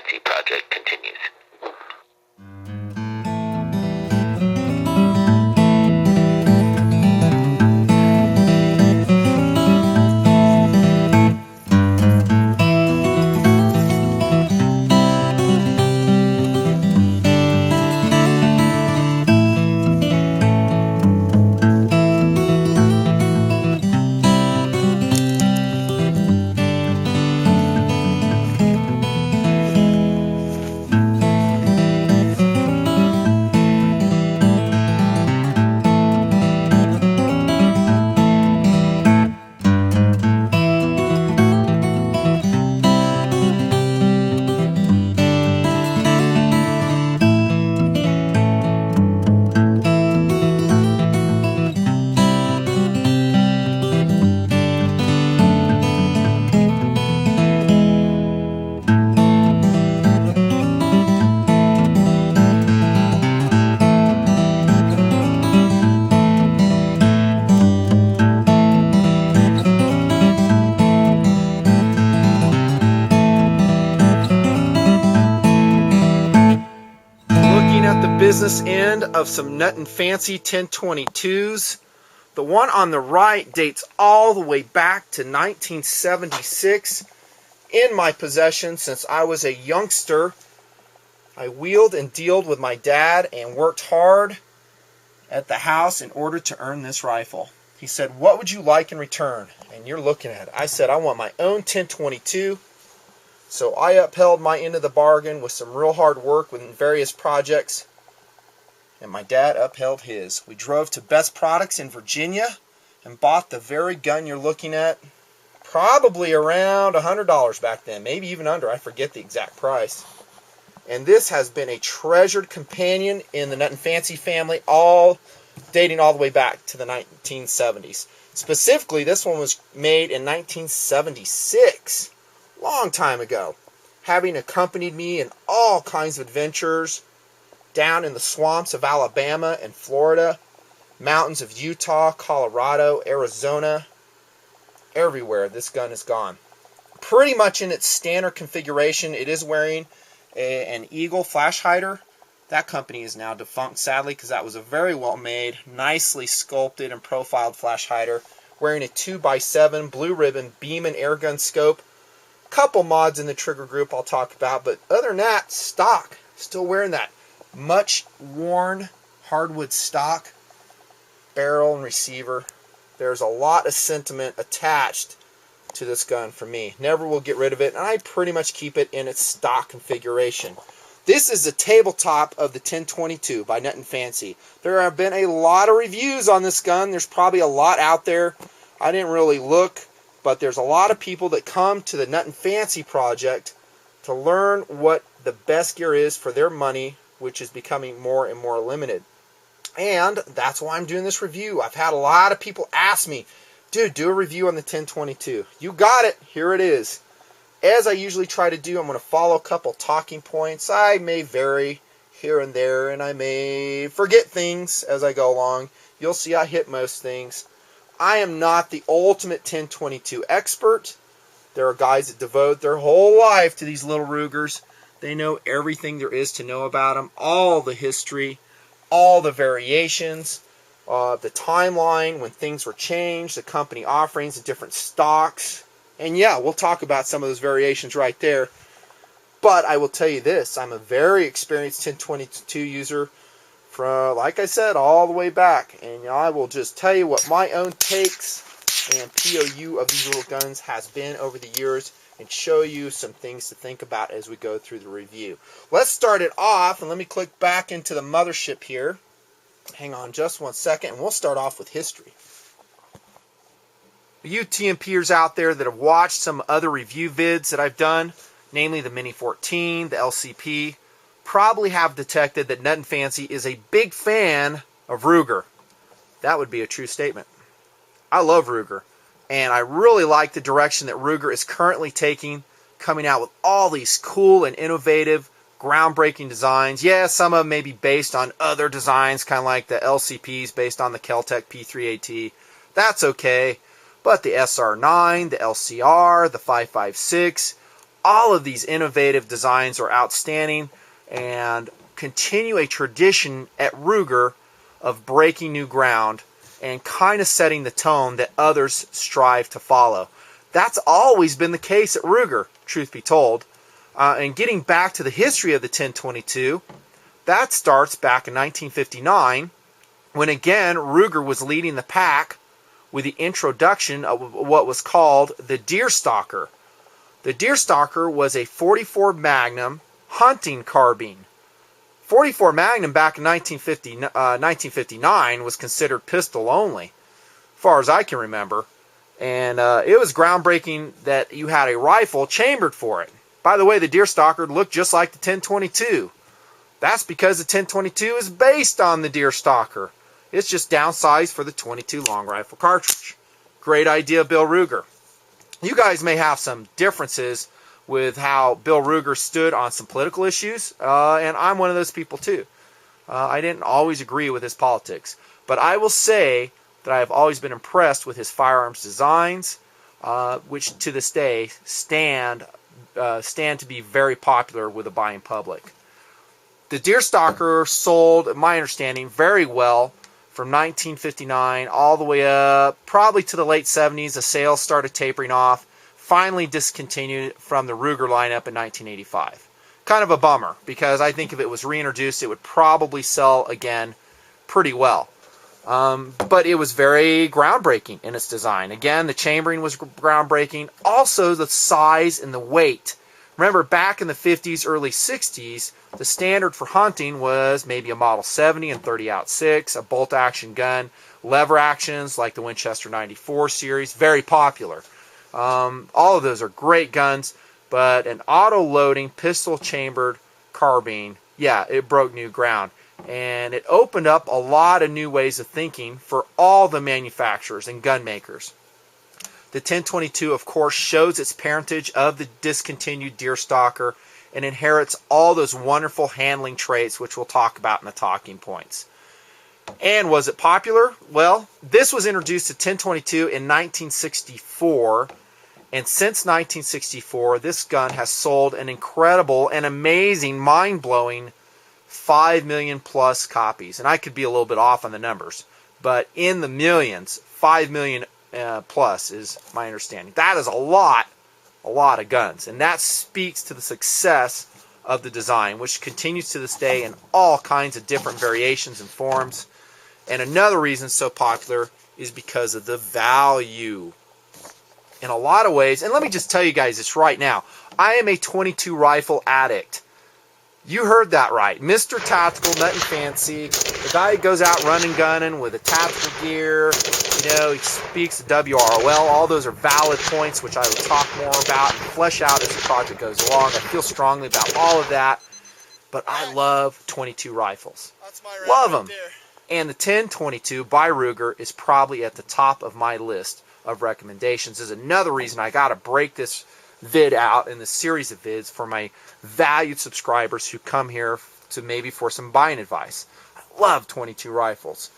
Nutnfancy project continues. Business end of some Nutnfancy 1022s. The one on the right dates all the way back to 1976. In my possession since I was a youngster. I wheeled and dealed with my dad and worked hard at the house in order to earn this rifle. He said, "What would you like in return?" And you're looking at it. I said, "I want my own 1022. So I upheld my end of the bargain with some real hard work with various projects. And my dad upheld his. We drove to Best Products in Virginia and bought the very gun you're looking at. Probably around $100 back then, maybe even under. I forget the exact price. And this has been a treasured companion in the Nutnfancy family, dating all the way back to the 1970s. Specifically, this one was made in 1976, long time ago, having accompanied me in all kinds of adventures down in the swamps of Alabama and Florida, mountains of Utah, Colorado, Arizona, everywhere this gun has gone. Pretty much in its standard configuration, it is wearing an Eagle flash hider. That company is now defunct, sadly, because that was a very well made, nicely sculpted and profiled flash hider, wearing a 2x7 blue ribbon beam and airgun scope. Couple mods in the trigger group I'll talk about, but other than that, stock. Still wearing that much worn hardwood stock barrel and receiver. There's a lot of sentiment attached to this gun for me. Never will get rid of it, and I pretty much keep it in its stock configuration. This is the tabletop of the 1022 by Nutnfancy. There have been a lot of reviews on this gun. There's probably a lot out there. I didn't really look, but there's a lot of people that come to the Nutnfancy project to learn what the best gear is for their money, which is becoming more and more limited. And that's why I'm doing this review. I've had a lot of people ask me, "Dude, do a review on the 1022. You got it. Here it is. As I usually try to do, I'm going to follow a couple talking points. I may vary here and there, and I may forget things as I go along. You'll see I hit most things. I am not the ultimate 1022 expert. There are guys that devote their whole life to these little Rugers. They know everything there is to know about them, all the history, all the variations, the timeline when things were changed, the company offerings, the different stocks. And yeah, we'll talk about some of those variations right there. But I will tell you this, I'm a very experienced 1022 user from, like I said, all the way back. And I will just tell you what my own takes and POU of these little guns has been over the years, and show you some things to think about as we go through the review. Let's start it off, and let me click back into the mothership here. Hang on just one second, and we'll start off with history. You TNPers out there that have watched some other review vids that I've done, namely the Mini 14, the LCP, probably have detected that Nutnfancy is a big fan of Ruger. That would be a true statement. I love Ruger. And I really like the direction that Ruger is currently taking, coming out with all these cool and innovative, groundbreaking designs. Yeah, some of them may be based on other designs, kind of like the LCPs based on the Keltec P3AT. That's okay. But the SR9, the LCR, the 5.56, All of these innovative designs are outstanding and continue a tradition at Ruger of breaking new ground and kind of setting the tone that others strive to follow. That's always been the case at Ruger, truth be told. And getting back to the history of the 1022, that starts back in 1959, when again Ruger was leading the pack with the introduction of what was called the Deerstalker. The Deerstalker was a 44 Magnum hunting carbine. 44 Magnum back in 1959 was considered pistol only, as far as I can remember. And it was groundbreaking that you had a rifle chambered for it. By the way, the Deerstalker looked just like the 1022. That's because the 1022 is based on the Deerstalker. It's just downsized for the 22 long rifle cartridge. Great idea, Bill Ruger. You guys may have some differences with how Bill Ruger stood on some political issues, and I'm one of those people too. I didn't always agree with his politics, but I will say that I have always been impressed with his firearms designs, which to this day stand to be very popular with the buying public. The Deerstalker sold, my understanding, very well from 1959 all the way up probably to the late 70s. The sales started tapering off, finally discontinued from the Ruger lineup in 1985. Kind of a bummer, because I think if it was reintroduced, it would probably sell again pretty well. But it was very groundbreaking in its design. Again, the chambering was groundbreaking. Also, the size and the weight. Remember, back in the 50s, early 60s, the standard for hunting was maybe a Model 70 and 30-06, a bolt-action gun, lever actions like the Winchester 94 series, very popular. All of those are great guns, but an auto-loading, pistol-chambered carbine, yeah, it broke new ground. And it opened up a lot of new ways of thinking for all the manufacturers and gun makers. The 1022, of course, shows its parentage of the discontinued Deerstalker and inherits all those wonderful handling traits, which we'll talk about in the talking points. And was it popular? Well, this was introduced to 1022 in 1964, and since 1964, this gun has sold an incredible and amazing, mind-blowing 5 million plus copies. And I could be a little bit off on the numbers, but in the millions, 5 million plus is my understanding. That is a lot of guns, and that speaks to the success of the design, which continues to this day in all kinds of different variations and forms. And another reason it's so popular is because of the value. In a lot of ways, and let me just tell you guys this right now, I am a 22 rifle addict. You heard that right. Mr. Tactical, Nutnfancy, the guy who goes out running gunning with a tactical gear, you know, he speaks to WROL. All those are valid points, which I will talk more about and flesh out as the project goes along. I feel strongly about all of that, but I love 22 rifles. That's my love them. Right there. And the 1022 by Ruger is probably at the top of my list of recommendations. Is another reason I got to break this vid out in this series of vids for my valued subscribers who come here to maybe for some buying advice. I love 22 rifles.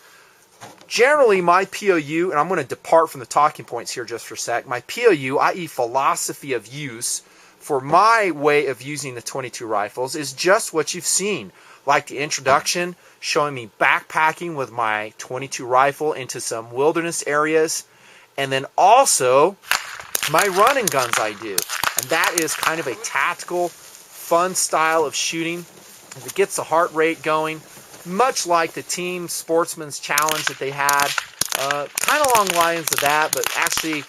Generally, my POU, and I'm going to depart from the talking points here just for a sec, my POU, i.e. philosophy of use, for my way of using the 22 rifles is just what you've seen. Like the introduction, showing me backpacking with my 22 rifle into some wilderness areas, and then also my running guns I do. And that is kind of a tactical, fun style of shooting that gets the heart rate going, much like the Team Sportsman's Challenge that they had. Kind of along the lines of that, but actually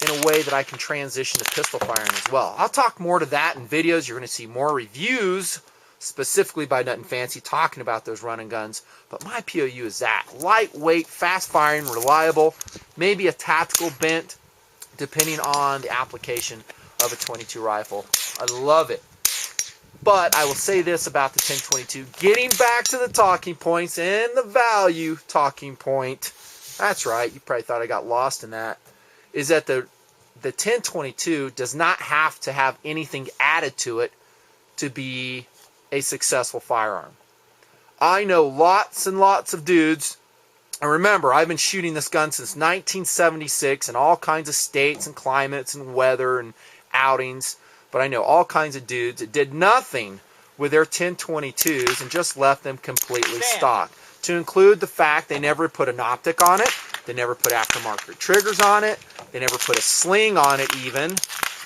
in a way that I can transition to pistol firing as well. I'll talk more to that in videos. You're going to see more reviews, specifically by Nutnfancy, talking about those running guns. But my POU is that. Lightweight, fast-firing, reliable, maybe a tactical bent, depending on the application of a 22 rifle. I love it. But I will say this about the 1022, getting back to the talking points and the value talking point, that's right, you probably thought I got lost in that, is that the 1022 does not have to have anything added to it to be a successful firearm. I know lots and lots of dudes, and remember, I've been shooting this gun since 1976 in all kinds of states and climates and weather and outings. but I know all kinds of dudes that did nothing with their 1022s and just left them completely stock. To include the fact they never put an optic on it, they never put aftermarket triggers on it, they never put a sling on it even.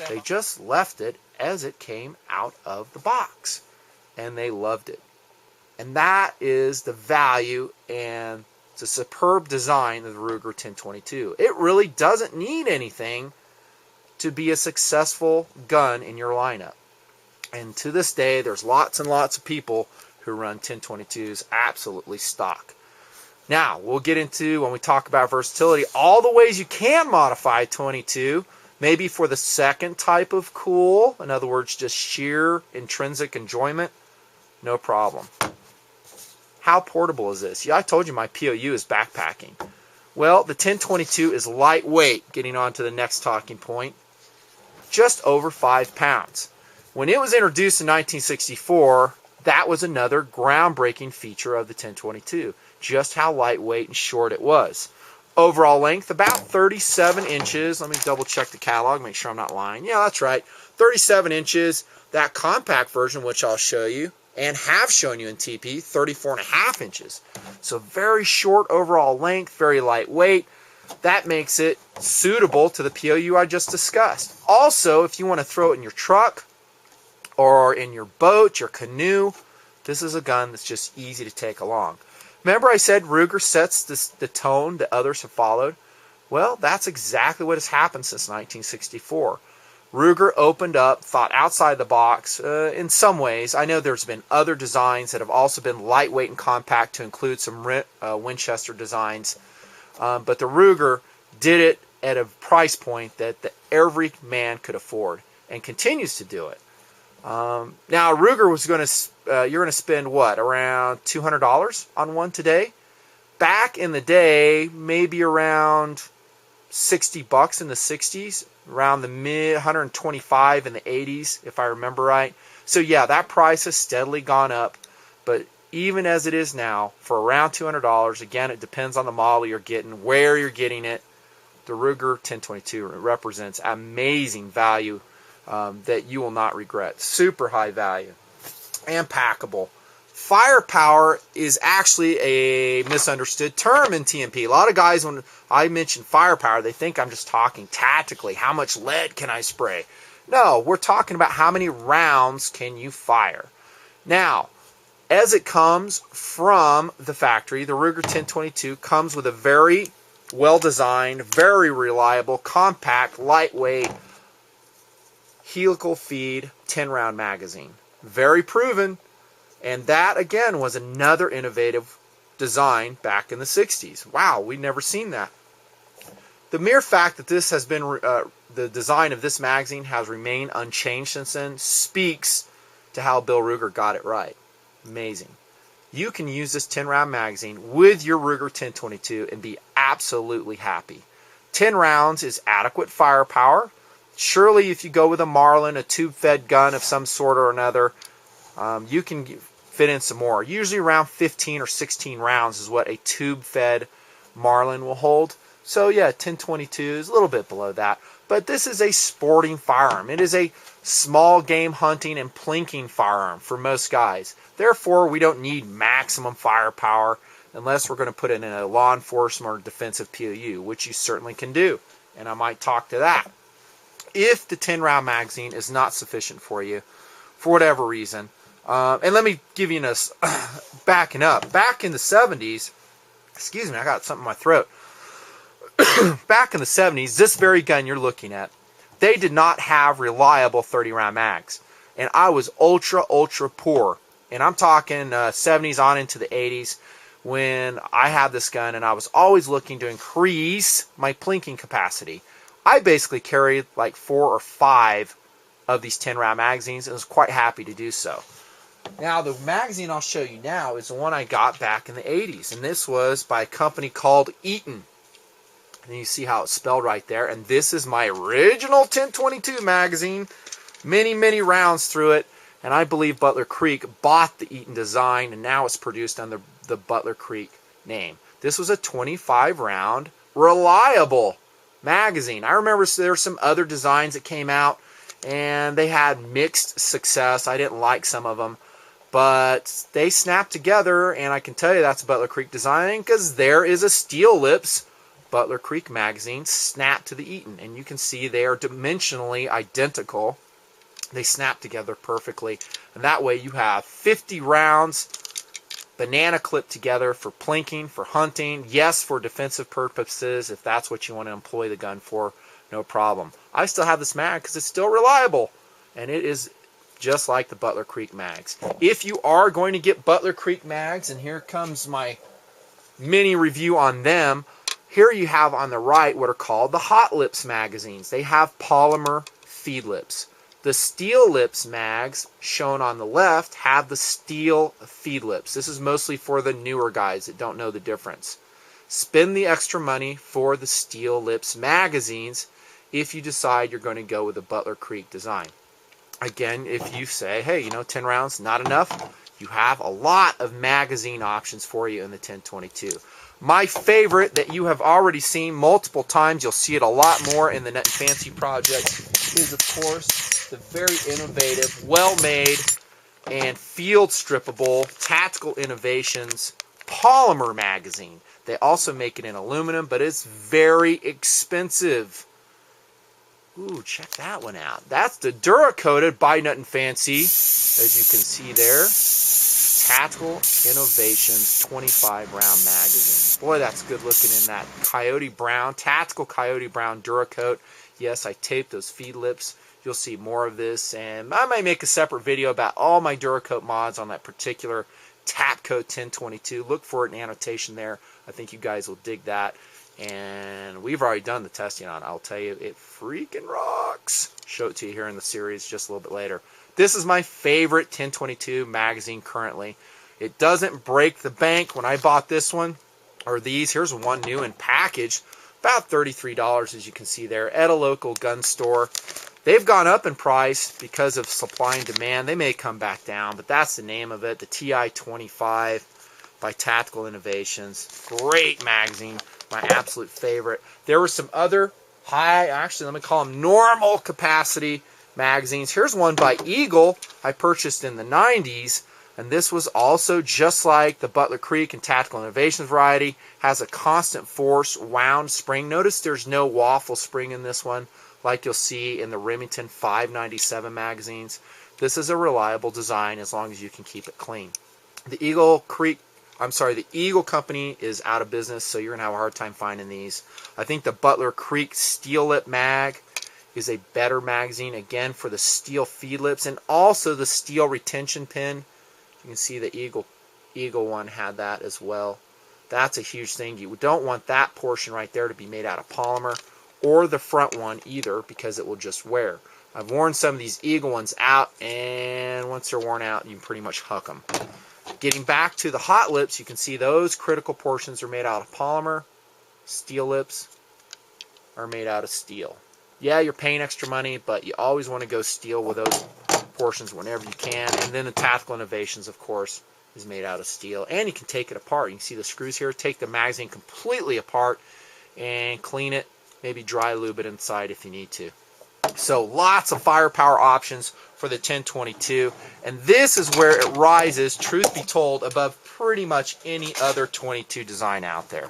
They just left it as it came out of the box, and they loved it. And that is the value and the superb design of the Ruger 1022. It really doesn't need anything to be a successful gun in your lineup. And to this day, there's lots and lots of people who run 1022s absolutely stock. Now, we'll get into, when we talk about versatility, all the ways you can modify 22, maybe for the second type of cool, in other words, just sheer intrinsic enjoyment, no problem. How portable is this? Yeah, I told you my POU is backpacking. Well, the 1022 is lightweight, getting on to the next talking point, just over 5 pounds. When it was introduced in 1964, that was another groundbreaking feature of the 1022, just how lightweight and short it was. Overall length, about 37 inches. Let me double check the catalog, make sure I'm not lying. Yeah, that's right, 37 inches. That compact version, which I'll show you, and have shown you in TP, 34.5 inches. So very short overall length, very lightweight. That makes it suitable to the POU I just discussed. Also, if you want to throw it in your truck, or in your boat, your canoe, this is a gun that's just easy to take along. Remember I said Ruger sets the tone that others have followed? Well, that's exactly what has happened since 1964. Ruger opened up, thought outside the box in some ways. I know there's been other designs that have also been lightweight and compact to include some Winchester designs. But the Ruger did it at a price point that every man could afford and continues to do it. Now, Ruger was going to, you're going to spend what, around $200 on one today? Back in the day, maybe around $60 in the 60s, around the mid 125 in the 80s, if I remember right. So yeah, that price has steadily gone up, but even as it is now, for around $200, again, it depends on the model you're getting, where you're getting it. The Ruger 1022 represents amazing value that you will not regret. Super high value and packable. Firepower is actually a misunderstood term in TNP. A lot of guys, when I mention firepower, they think I'm just talking tactically. How much lead can I spray? No, we're talking about how many rounds can you fire. Now, as it comes from the factory, the Ruger 1022 comes with a very well-designed, very reliable, compact, lightweight, helical feed 10-round magazine. Very proven. And that, again, was another innovative design back in the 60s. Wow, we'd never seen that. The mere fact that this has been, the design of this magazine has remained unchanged since then speaks to how Bill Ruger got it right. Amazing. You can use this 10-round magazine with your Ruger 1022 and be absolutely happy. 10 rounds is adequate firepower. Surely if you go with a Marlin, a tube-fed gun of some sort or another, you can fit in some more. Usually around 15 or 16 rounds is what a tube-fed Marlin will hold. So yeah, 1022 is a little bit below that. But this is a sporting firearm. It is a small game hunting and plinking firearm for most guys. Therefore, we don't need maximum firepower unless we're going to put it in a law enforcement or defensive POU, which you certainly can do. And I might talk to that. If the 10-round magazine is not sufficient for you, for whatever reason, and let me give you this, backing up. Back in the 70s, excuse me, I got something in my throat. Back in the 70s, this very gun you're looking at, they did not have reliable 30-round mags. And I was ultra poor. And I'm talking 70s on into the 80s when I had this gun and I was always looking to increase my plinking capacity. I basically carried like 4 or 5 of these 10-round magazines and was quite happy to do so. Now, the magazine I'll show you now is the one I got back in the 80s. And this was by a company called Eaton. And you see how it's spelled right there. And this is my original 1022 magazine. Many rounds through it. And I believe Butler Creek bought the Eaton design. And now it's produced under the Butler Creek name. This was a 25-round reliable magazine. I remember there were some other designs that came out. and they had mixed success. I didn't like some of them, but they snapped together, and I can tell you that's Butler Creek design, because there is a steel lips Butler Creek magazine snapped to the Eaton, and you can see they are dimensionally identical. They snap together perfectly, and that way you have 50 rounds banana clipped together for plinking, for hunting, yes, for defensive purposes, if that's what you want to employ the gun for, no problem. I still have this mag because it's still reliable, and it is just like the Butler Creek mags. If you are going to get Butler Creek mags, and here comes my mini review on them, here you have on the right what are called the Hot Lips magazines. They have polymer feed lips. The steel lips mags shown on the left have the steel feed lips. This is mostly for the newer guys that don't know the difference. Spend the extra money for the steel lips magazines if you decide you're going to go with the Butler Creek design. Again, if you say, hey, you know, 10 rounds, not enough, you have a lot of magazine options for you in the 1022. My favorite that you have already seen multiple times, you'll see it a lot more in the Nutnfancy project, is of course the very innovative, well-made, and field strippable Tactical Innovations polymer magazine. They also make it in aluminum, but it's very expensive. Ooh, check that one out. That's the Dura-Coated by Nutnfancy, as you can see there. Tactical Innovations 25 round magazine. Boy, that's good looking in that Coyote Brown, Tactical Coyote Brown Dura-Coat. Yes, I taped those feed lips. You'll see more of this, and I might make a separate video about all my Dura-Coat mods on that particular Tapco 1022. Look for it in annotation there. I think you guys will dig that. And we've already done the testing on it. I'll tell you, it freaking rocks. Show it to you here in the series just a little bit later. This is my favorite 1022 magazine currently. It doesn't break the bank. When I bought this one, or these, here's one new in package, about $33 as you can see there, at a local gun store. They've gone up in price because of supply and demand. They may come back down, but that's the name of it, the TI-25 by Tactical Innovations. Great magazine, my absolute favorite. There were some other let me call them normal capacity magazines. Here's one by Eagle I purchased in the 90s, and this was also just like the Butler Creek and Tactical Innovations variety. Has a constant force wound spring. Notice there's no waffle spring in this one like you'll see in the Remington 597 magazines. This is a reliable design as long as you can keep it clean. The Eagle Company is out of business, so you're going to have a hard time finding these. I think the Butler Creek Steel Lip Mag is a better magazine, again, for the steel feed lips and also the steel retention pin. You can see the Eagle one had that as well. That's a huge thing. You don't want that portion right there to be made out of polymer, or the front one either, because it will just wear. I've worn some of these Eagle ones out, and once they're worn out, you can pretty much huck them. Getting back to the Hot Lips, you can see those critical portions are made out of polymer. Steel lips are made out of steel. Yeah, you're paying extra money, but you always want to go steel with those portions whenever you can. And then the Tactical Innovations, of course, is made out of steel. And you can take it apart. You can see the screws here. Take the magazine completely apart and clean it. Maybe dry lube it inside if you need to. So lots of firepower options for the 1022. And this is where it rises, truth be told, above pretty much any other 22 design out there.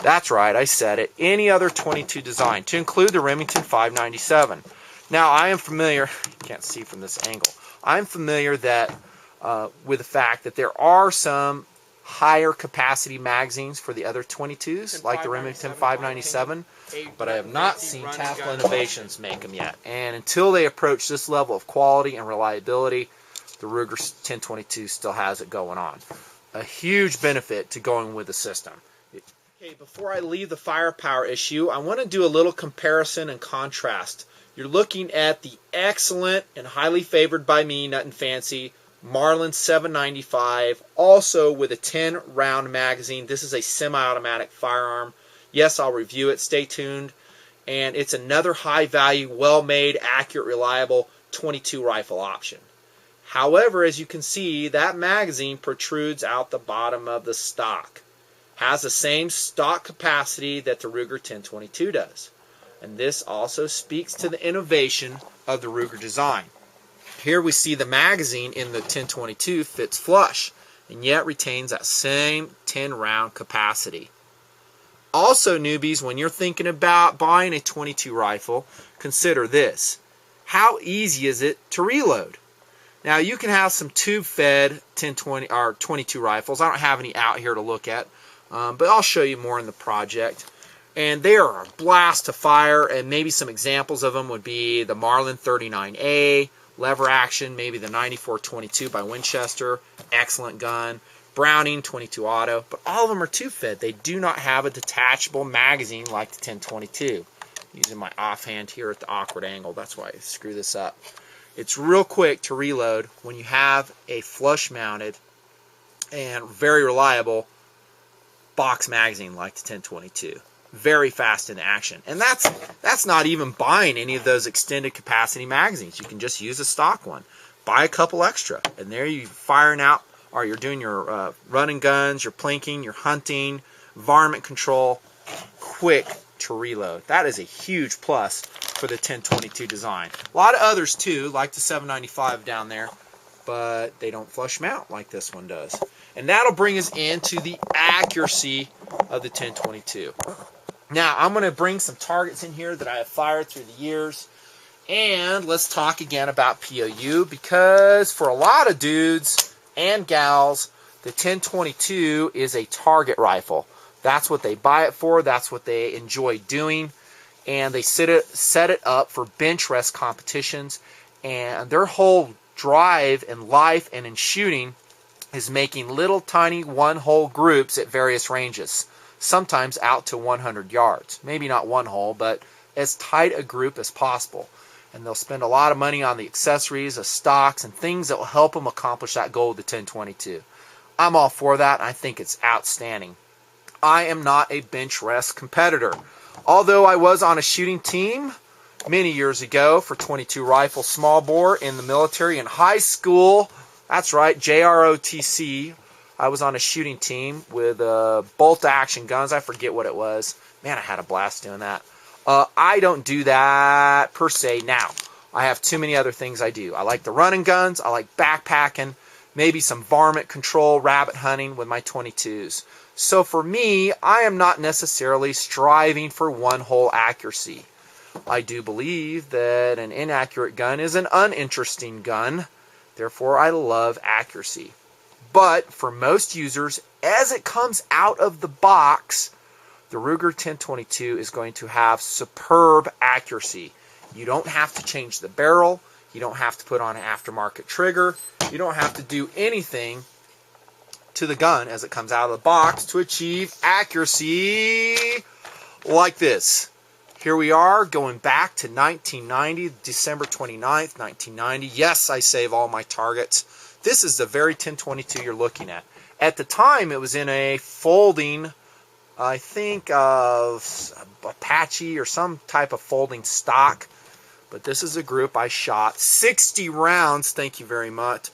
That's right, I said it. Any other 22 design, to include the Remington 597. Now, I am familiar, you can't see from this angle, I'm familiar that with the fact that there are some higher capacity magazines for the other 22s, like the Remington 597, but I have not seen Tactical Innovations make them yet. And until they approach this level of quality and reliability, the Ruger 1022 still has it going on. A huge benefit to going with the system. Okay, before I leave the firepower issue, I want to do a little comparison and contrast. You're looking at the excellent and highly favored by me, Nutnfancy, Marlin 795, also with a 10-round magazine. This is a semi-automatic firearm. Yes, I'll review it. Stay tuned. And it's another high-value, well-made, accurate, reliable 22 rifle option. However, as you can see, that magazine protrudes out the bottom of the stock. Has the same stock capacity that the Ruger 1022 does. And this also speaks to the innovation of the Ruger design. Here we see the magazine in the 1022 fits flush, and yet retains that same 10 round capacity. Also, newbies, when you're thinking about buying a 22 rifle, consider this. How easy is it to reload? Now, you can have some tube-fed 1020 or 22 rifles. I don't have any out here to look at, but I'll show you more in the project. And they are a blast to fire, and maybe some examples of them would be the Marlin 39A, lever action, maybe the 9422 by Winchester, excellent gun, Browning 22 auto, but all of them are tube-fed. They do not have a detachable magazine like the 1022. Using my offhand here at the awkward angle, that's why I screw this up. It's real quick to reload when you have a flush-mounted and very reliable box magazine like the 1022. Very fast in action, and that's not even buying any of those extended capacity magazines. You can just use a stock one, buy a couple extra, and there you're firing out, or you're doing your running guns, your plinking, your hunting, varmint control, quick to reload. That is a huge plus for the 1022 design. A lot of others too, like the 795 down there, but they don't flush mount like this one does. And that'll bring us into the accuracy of the 1022. Now, I'm going to bring some targets in here that I have fired through the years. And let's talk again about POU, because for a lot of dudes and gals, the 1022 is a target rifle. That's what they buy it for. That's what they enjoy doing. And they set it up for bench rest competitions. And their whole drive in life and in shooting is making little tiny one-hole groups at various ranges. Sometimes out to 100 yards. Maybe not one hole, but as tight a group as possible. And they'll spend a lot of money on the accessories, the stocks, and things that will help them accomplish that goal of the 1022. I'm all for that. I think it's outstanding. I am not a bench rest competitor. Although I was on a shooting team many years ago for 22 rifle small bore in the military in high school. That's right, JROTC. I was on a shooting team with bolt action guns. I forget what it was. Man, I had a blast doing that. I don't do that per se now. I have too many other things I do. I like the running guns. I like backpacking. Maybe some varmint control, rabbit hunting with my 22s. So for me, I am not necessarily striving for one-hole accuracy. I do believe that an inaccurate gun is an uninteresting gun. Therefore, I love accuracy. But for most users, as it comes out of the box, the Ruger 1022 is going to have superb accuracy. You don't have to change the barrel. You don't have to put on an aftermarket trigger. You don't have to do anything to the gun as it comes out of the box to achieve accuracy like this. Here we are going back to 1990, December 29th, 1990. Yes, I save all my targets. This is the very 1022 you're looking at. At the time, it was in a folding, I think, Apache or some type of folding stock. But this is a group I shot 60 rounds. Thank you very much.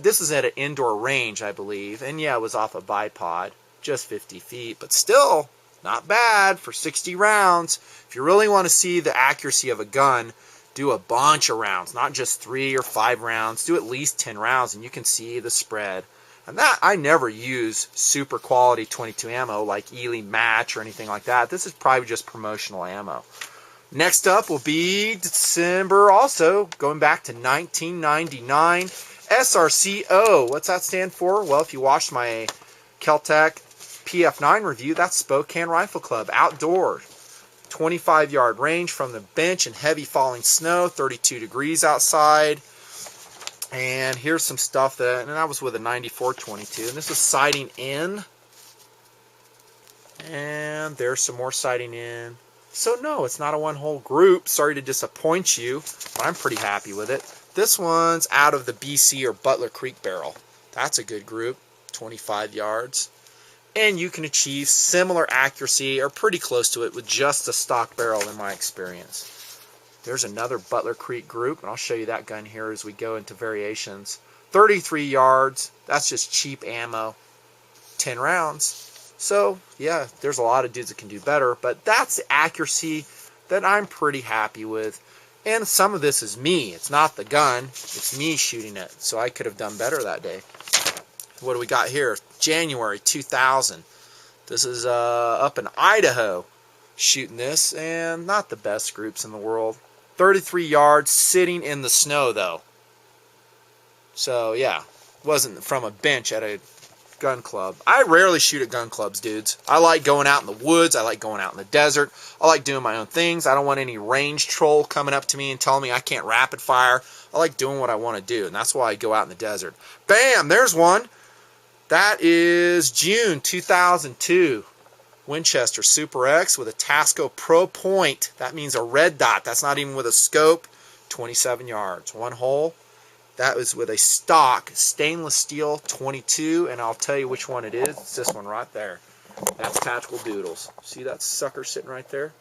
This is at an indoor range, I believe. And yeah, it was off a bipod, just 50 feet. But still, not bad for 60 rounds. If you really want to see the accuracy of a gun, do a bunch of rounds, not just 3 or 5 rounds. Do at least 10 rounds, and you can see the spread. And that, I never use super quality 22 ammo like Ely Match or anything like that. This is probably just promotional ammo. Next up will be December, also going back to 1999. SRCO. What's that stand for? Well, if you watched my Kel-Tec PF9 review, that's Spokane Rifle Club, outdoor. 25-yard range from the bench in heavy falling snow, 32 degrees outside. And here's some stuff that, and that was with a 94-22, and this was sighting in. And there's some more sighting in. So no, it's not a one-hole group. Sorry to disappoint you, but I'm pretty happy with it. This one's out of the BC or Butler Creek barrel. That's a good group, 25 yards. And you can achieve similar accuracy or pretty close to it with just a stock barrel in my experience. There's another Butler Creek group, and I'll show you that gun here as we go into variations. 33 yards, that's just cheap ammo. 10 rounds. So yeah, there's a lot of dudes that can do better, but that's the accuracy that I'm pretty happy with. And some of this is me. It's not the gun. It's me shooting it. So I could have done better that day. What do we got here? January 2000. This is up in Idaho shooting this, and not the best groups in the world. 33 yards, sitting in the snow though. So yeah, wasn't from a bench at a gun club. I rarely shoot at gun clubs, dudes. I like going out in the woods. I like going out in the desert. I like doing my own things. I don't want any range troll coming up to me and telling me I can't rapid fire. I like doing what I want to do, and that's why I go out in the desert. Bam, there's one. That is June 2002. Winchester Super X with a Tasco Pro Point. That means a red dot. That's not even with a scope. 27 yards. One hole. That was with a stock stainless steel 22, and I'll tell you which one it is. It's this one right there. That's Tactical Doodles. See that sucker sitting right there?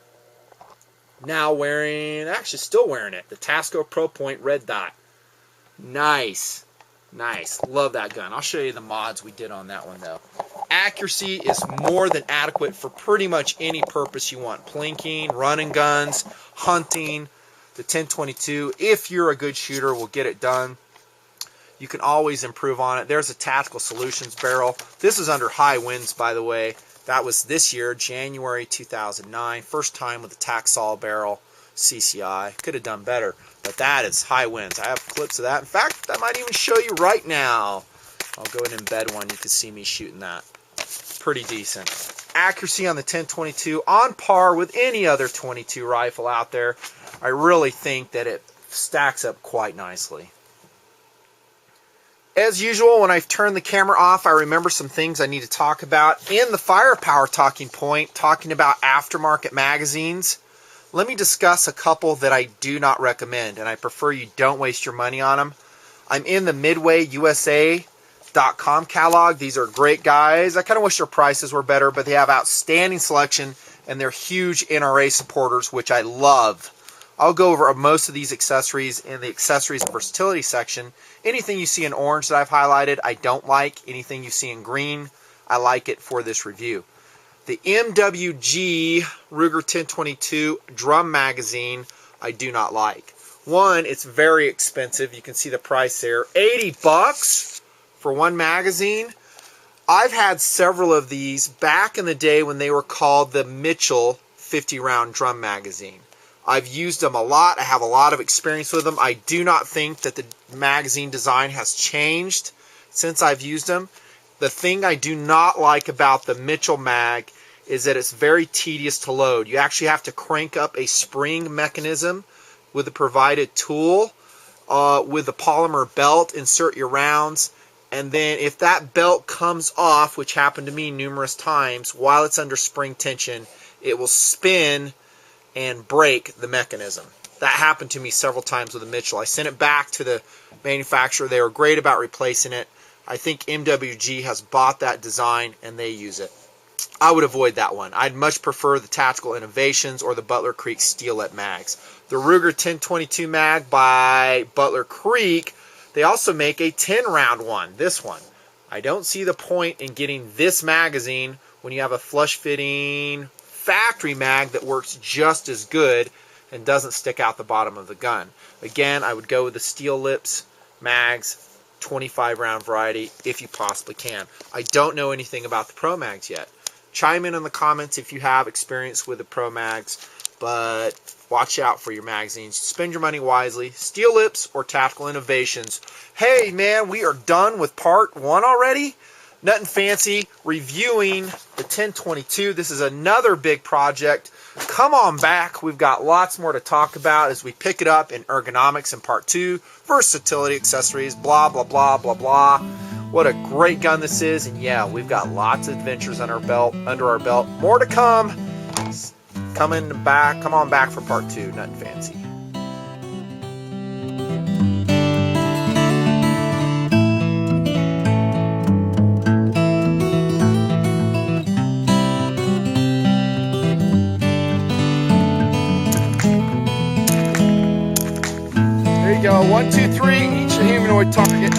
Now wearing, actually still wearing it, the Tasco Pro Point red dot. Nice. Nice. Love that gun. I'll show you the mods we did on that one though. Accuracy is more than adequate for pretty much any purpose you want. Plinking, running guns, hunting. The 1022, if you're a good shooter, will get it done. You can always improve on it. There's a Tactical Solutions barrel. This is under high winds, by the way. That was this year, January 2009. First time with the Taxol barrel, CCI. Could have done better, but that is high winds. I have clips of that. In fact, I might even show you right now. I'll go ahead and embed one. You can see me shooting that. Pretty decent. Accuracy on the 1022 on par with any other 22 rifle out there. I really think that it stacks up quite nicely. As usual, when I've turned the camera off, I remember some things I need to talk about. In the firepower talking point, talking about aftermarket magazines, let me discuss a couple that I do not recommend, and I prefer you don't waste your money on them. I'm in the MidwayUSA.com catalog. These are great guys. I kind of wish their prices were better, but they have outstanding selection, and they're huge NRA supporters, which I love. I'll go over most of these accessories in the accessories and versatility section. Anything you see in orange that I've highlighted, I don't like. Anything you see in green, I like it for this review. The MWG Ruger 1022 drum magazine, I do not like. One, it's very expensive. You can see the price there. $80 for one magazine. I've had several of these back in the day when they were called the Mitchell 50-round drum magazine. I've used them a lot. I have a lot of experience with them. I do not think that the magazine design has changed since I've used them. The thing I do not like about the Mitchell mag is that it's very tedious to load. You actually have to crank up a spring mechanism with the provided tool with the polymer belt, insert your rounds, and then if that belt comes off, which happened to me numerous times, while it's under spring tension, it will spin and break the mechanism. That happened to me several times with the Mitchell. I sent it back to the manufacturer. They were great about replacing it. I think MWG has bought that design and they use it. I would avoid that one. I'd much prefer the Tactical Innovations or the Butler Creek Steelette mags. The Ruger 1022 mag by Butler Creek, they also make a 10-round one, this one. I don't see the point in getting this magazine when you have a flush-fitting factory mag that works just as good and doesn't stick out the bottom of the gun. Again, I would go with the Steel Lips mags, 25-round variety, if you possibly can. I don't know anything about the Pro Mags yet. Chime in the comments if you have experience with the Pro Mags, but watch out for your magazines. Spend your money wisely. Steel Lips or Tactical Innovations. Hey, man, we are done with part 1 already. Nutnfancy reviewing the 1022. This is another big project. Come on back. We've got lots more to talk about as we pick it up in ergonomics in part 2, versatility, accessories, blah, blah, blah, blah, blah. What a great gun this is. And yeah, we've got lots of adventures under our belt. More to come. Come on back for part 2, Nutnfancy. Go 1, 2, 3, each humanoid target.